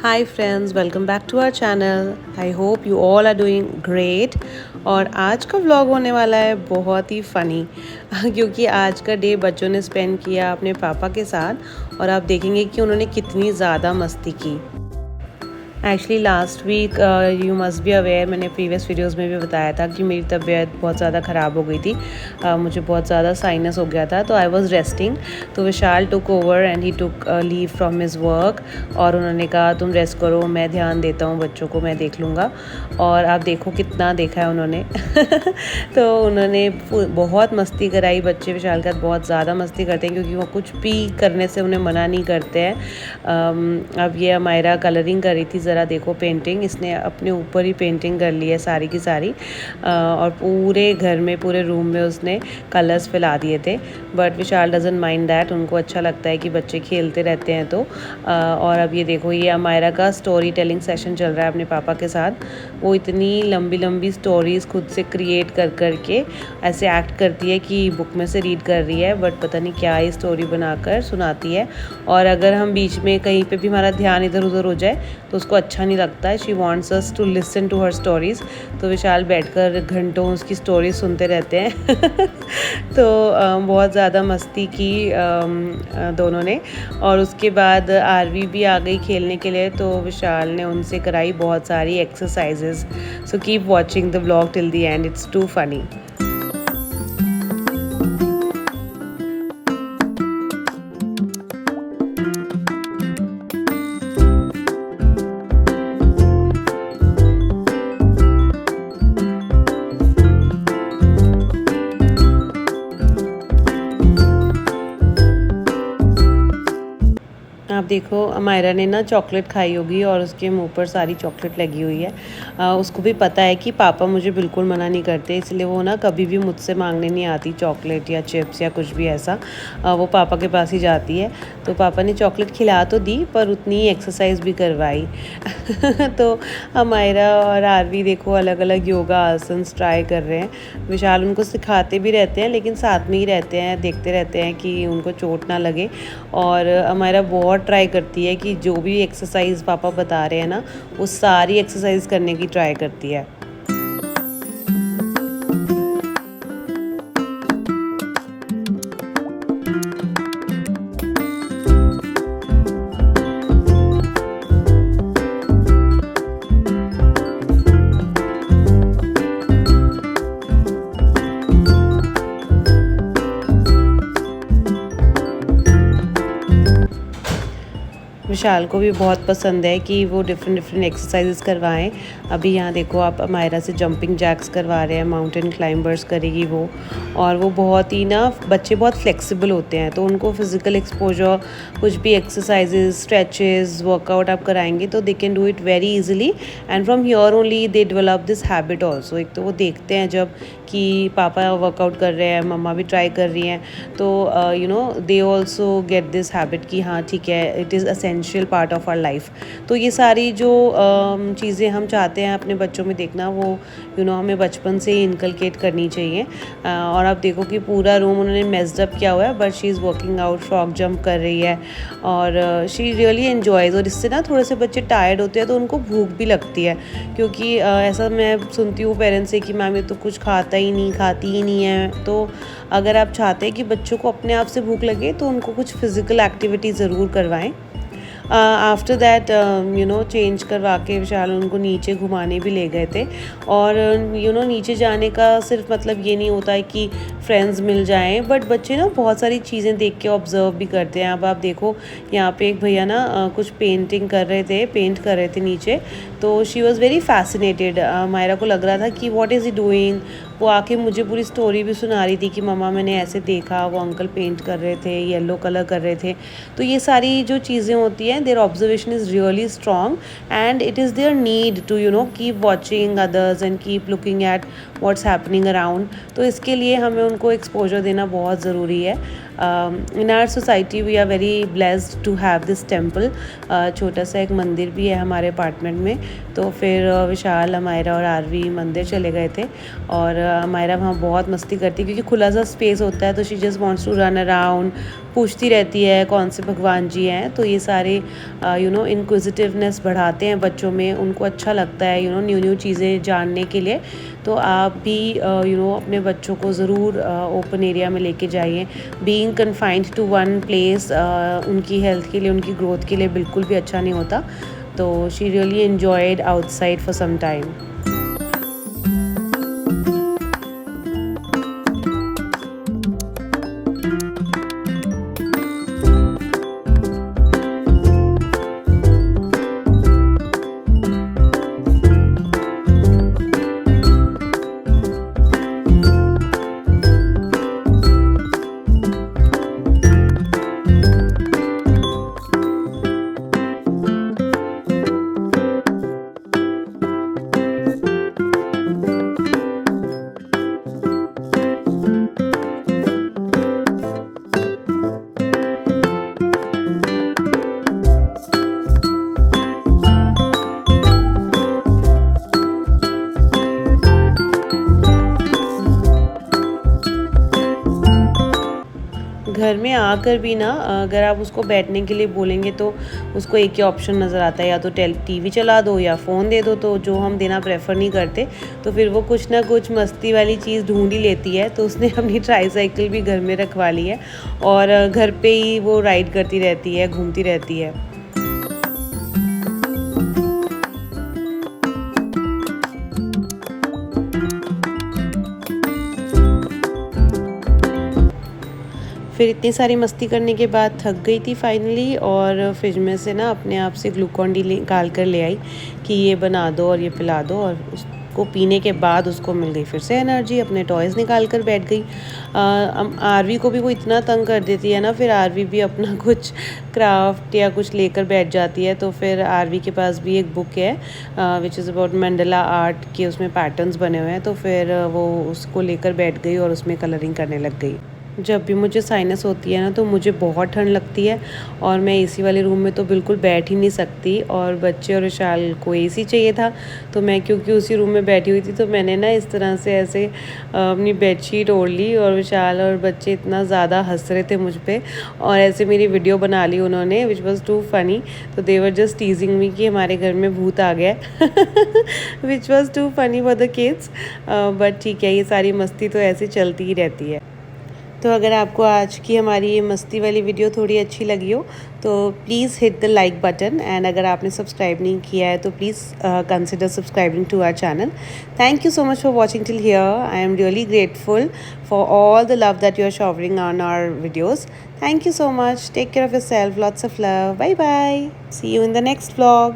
Hi friends, welcome back to our channel. I hope you all are doing great. और आज का vlog होने वाला है बहुत ही फ़नी क्योंकि आज का डे बच्चों ने स्पेंड किया अपने पापा के साथ और आप देखेंगे कि उन्होंने कितनी ज़्यादा मस्ती की। Actually last week you must be aware, मैंने प्रीवियस वीडियोस में भी बताया था कि मेरी तबीयत बहुत ज़्यादा ख़राब हो गई थी। मुझे बहुत ज़्यादा साइनस हो गया था, तो आई वाज रेस्टिंग। तो Vishal took over and he took leave from his work और उन्होंने कहा तुम रेस्ट करो, मैं ध्यान देता हूँ बच्चों को, मैं देख लूँगा। और आप देखो कितना देखा है उन्होंने तो उन्होंने बहुत मस्ती कराई। बच्चे विशाल का बहुत ज़्यादा मस्ती करते हैं क्योंकि वो कुछ भी करने से उन्हें मना नहीं करते हैं। अब ये अमायरा कलरिंग कर रही थी, ज़रा देखो पेंटिंग, इसने अपने ऊपर ही पेंटिंग कर ली है सारी की सारी। और पूरे घर में, पूरे रूम में उसने कलर्स फैला दिए थे। But Vishal doesn't mind that, उनको अच्छा लगता है कि बच्चे खेलते रहते हैं। तो और अब ये देखो, ये अमायरा का स्टोरी टेलिंग सेशन चल रहा है अपने पापा के साथ। वो इतनी लंबी लंबी स्टोरीज़ खुद से क्रिएट कर करके ऐसे एक्ट करती है कि बुक में से रीड कर रही है, बट पता नहीं क्या ही स्टोरी बनाकर सुनाती है। और अगर हम बीच में कहीं पे भी हमारा ध्यान इधर उधर हो जाए तो उसको अच्छा नहीं लगता है। She wants us to listen to her stories. तो विशाल बैठकर घंटों उसकी स्टोरी सुनते रहते हैं तो बहुत ज़्यादा मस्ती की दोनों ने। और उसके बाद आरवी भी आ गई खेलने के लिए, तो विशाल ने उनसे कराई बहुत सारी exercises. So keep watching the vlog till the end, it's to funny. आप देखो, अमायरा ने ना चॉकलेट खाई होगी और उसके मुंह पर सारी चॉकलेट लगी हुई है। उसको भी पता है कि पापा मुझे बिल्कुल मना नहीं करते, इसलिए वो ना कभी भी मुझसे मांगने नहीं आती चॉकलेट या चिप्स या कुछ भी ऐसा। वो पापा के पास ही जाती है। तो पापा ने चॉकलेट खिला तो दी पर उतनी ही एक्सरसाइज भी करवाई तो अमायरा और आरवी देखो अलग अलग योगा आसन ट्राई कर रहे हैं। विशाल उनको सिखाते भी रहते हैं लेकिन साथ में ही रहते हैं, देखते रहते हैं कि उनको चोट ना लगे। और अमायरा बहुत ट्राई करती है कि जो भी एक्सरसाइज पापा बता रहे हैं ना, वो सारी एक्सरसाइज करने की ट्राई करती है। विशाल को भी बहुत पसंद है कि वो डिफरेंट डिफरेंट एक्सरसाइजेस करवाएं। अभी यहाँ देखो, आप अमायरा से जंपिंग जैक्स करवा रहे हैं, माउंटेन क्लाइंबर्स करेगी वो। और वो बहुत ही ना, बच्चे बहुत फ्लेक्सिबल होते हैं, तो उनको फिज़िकल एक्सपोजर, कुछ भी एक्सरसाइजेज, स्ट्रेचेस, वर्कआउट आप कराएंगे तो they can do it very easily. And from here only they develop this habit also. एक तो वो देखते हैं जब कि पापा वर्कआउट कर रहे हैं, मम्मा भी ट्राई कर रही हैं, तो you know they also get this habit कि हाँ ठीक है, it is essential part of our life. तो ये सारी जो चीज़ें हम चाहते हैं अपने बच्चों में देखना, वो हमें बचपन से ही इनकलकेट करनी चाहिए। और आप देखो कि पूरा रूम उन्होंने मेस्ड अप किया हुआ है, but she is working out, frock jump कर रही है और शी रियली एन्जॉयज़। और इससे ना थोड़े से बच्चे टायर्ड होते हैं तो उनको भूख भी लगती है, क्योंकि ऐसा मैं सुनती हूँ पेरेंट्स से कि मैम ये तो कुछ खाता ही नहीं, खाती ही नहीं है। तो अगर आप चाहते हैं कि बच्चों को अपने आप से भूख लगे तो उनको कुछ फिज़िकल एक्टिविटी ज़रूर करवाएं। आफ्टर दैट चेंज करवा के विशाल उनको नीचे घुमाने भी ले गए थे। और नीचे जाने का सिर्फ मतलब ये नहीं होता है कि फ्रेंड्स मिल जाएं, बट बच्चे ना बहुत सारी चीज़ें देख के ऑब्जर्व भी करते हैं। अब आप देखो, यहाँ पे एक भैया ना कुछ पेंट कर रहे थे नीचे। तो she was very fascinated. Myra को लग रहा था कि व्हाट इज़ ही डूइंग। वो आके मुझे पूरी स्टोरी भी सुना रही थी कि मम्मा मैंने ऐसे देखा, वो अंकल पेंट कर रहे थे, येलो कलर कर रहे थे। तो ये सारी जो चीज़ें होती हैं, their observation is really strong and it is their need to keep watching others and keep looking at what's happening around. तो इसके लिए हमें उनको एक्सपोजर देना बहुत ज़रूरी है। In our society we are very blessed to have this temple. छोटा सा एक मंदिर भी है हमारे अपार्टमेंट में। तो फिर विशाल, अमायरा और आरवी मंदिर चले गए थे और अमायरा वहाँ बहुत मस्ती करती है क्योंकि खुला सा स्पेस होता है, तो she just wants to run around, पूछती रहती है कौन से भगवान जी हैं। तो ये सारे इंक्विजिटिवनेस बढ़ाते हैं बच्चों में, उनको अच्छा लगता है न्यू न्यू चीज़ें जानने के लिए। तो आप भी अपने बच्चों को ज़रूर ओपन एरिया में लेके जाइए। Being confined to one place उनकी हेल्थ के लिए, उनकी ग्रोथ के लिए बिल्कुल भी अच्छा नहीं होता। तो she really enjoyed outside for some time. घर में आकर भी ना अगर आप उसको बैठने के लिए बोलेंगे तो उसको एक ही ऑप्शन नज़र आता है, या तो टीवी चला दो या फ़ोन दे दो। तो जो हम देना प्रेफर नहीं करते, तो फिर वो कुछ ना कुछ मस्ती वाली चीज़ ढूंढ ही लेती है। तो उसने अपनी ट्राईसाइकिल भी घर में रखवा ली है और घर पे ही वो राइड करती रहती है, घूमती रहती है। फिर इतनी सारी मस्ती करने के बाद थक गई थी फाइनली, और फ्रिज में से ना अपने आप से ग्लूकॉन डी निकाल कर ले आई कि ये बना दो और ये पिला दो। और उसको पीने के बाद उसको मिल गई फिर से एनर्जी, अपने टॉयज़ निकाल कर बैठ गई। आरवी को भी वो इतना तंग कर देती है ना, फिर आरवी भी अपना कुछ क्राफ्ट या कुछ लेकर बैठ जाती है। तो फिर आरवी के पास भी एक बुक है which is about Mandla art के, उसमें पैटर्न्स बने हुए हैं। तो फिर वो उसको लेकर बैठ गई और उसमें कलरिंग करने लग गई। जब भी मुझे साइनस होती है ना, तो मुझे बहुत ठंड लगती है और मैं एसी वाले रूम में तो बिल्कुल बैठ ही नहीं सकती। और बच्चे और विशाल को एसी चाहिए था, तो मैं क्योंकि उसी रूम में बैठी हुई थी, तो मैंने ना इस तरह से ऐसे अपनी बेडशीट ओढ़ ली। और विशाल और बच्चे इतना ज़्यादा हंस रहे थे मुझ पे, और ऐसे मेरी वीडियो बना ली उन्होंने, विच वॉज़ टू फनी। तो दे वर जस्ट टीजिंग मी कि हमारे घर में भूत आ गया which was to funny for the kids. But ठीक है, ये सारी मस्ती तो ऐसे चलती ही रहती है। तो अगर आपको आज की हमारी ये मस्ती वाली वीडियो थोड़ी अच्छी लगी हो, तो please hit the like button. And अगर आपने सब्सक्राइब नहीं किया है तो please consider subscribing to our channel. Thank you so much for watching till here. I am really grateful for all the love that you are showering on our videos. Thank you so much. Take care of your self. Lots of love. Bye bye. See you in the next vlog.